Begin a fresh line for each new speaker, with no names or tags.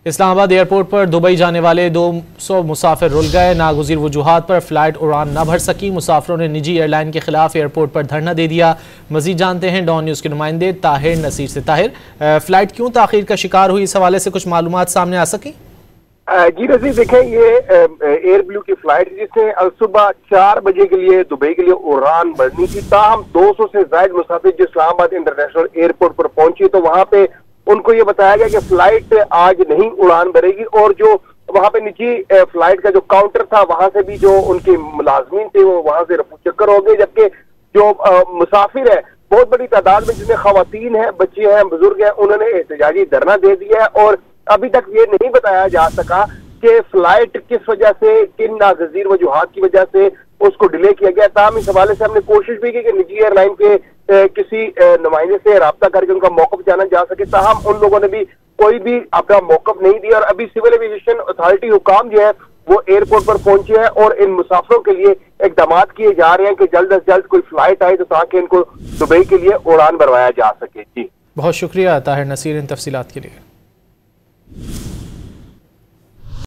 Islamabad airport पर Dubai जाने वाले 200 मुसाफिर रुल गए। नागुज़ीर वजूहात पर फ्लाइट उड़ान न भर सकी। मुसाफिरों ने निजी एयरलाइन के खिलाफ एयरपोर्ट पर धरना दे दिया। मजीद जानते हैं डॉन न्यूज़ के नुमाइंदे ताहिर नसीर से। ताहिर, फ्लाइट क्यों ताखीर का शिकार हुई, इस हवाले से कुछ मालूमात सामने आ सकी?
जी नजीर, देखें, ये एयर ब्लू की फ्लाइट जिसने सुबह 4 बजे के लिए दुबई के लिए उड़ान भरनी थी, ताहम 200 से ज्यादा मुसाफिर जो इस्लामाबाद इंटरनेशनल एयरपोर्ट पर पहुंचे तो वहां पे उनको ये बताया गया कि फ्लाइट आज नहीं उड़ान भरेगी। और जो वहां पे निजी फ्लाइट का जो काउंटर था वहां से भी जो उनके मुलाजमीन थे वो वहां से रफू चक्कर हो गए। जबकि जो मुसाफिर है बहुत बड़ी तादाद में, जिसमें खवातीन है, बच्चे हैं, बुजुर्ग हैं, उन्होंने एहतजाजी धरना दे दिया है। और अभी तक ये नहीं बताया जा सका कि फ्लाइट किस वजह से, किन नागजीर वजूहात की वजह से उसको डिले किया गया। ताहम इस हवाले से हमने कोशिश भी की कि निजी एयरलाइन के किसी नुमाइंदे से राब्ता करके उनका मौकफ जाना जा सके, ताहम उन लोगों ने भी कोई भी अपना मौकफ नहीं दिया। और अभी सिविल एविएशन अथॉरिटी हुकाम जो है वो एयरपोर्ट पर पहुंचे हैं और इन मुसाफिरों के लिए इकदाम किए जा रहे हैं कि जल्द से जल्द कोई फ्लाइट आए तो ताकि इनको दुबई के लिए उड़ान भरवाया जा सके। जी,
बहुत शुक्रिया ताहिर नसीर इन तफसीलात के लिए।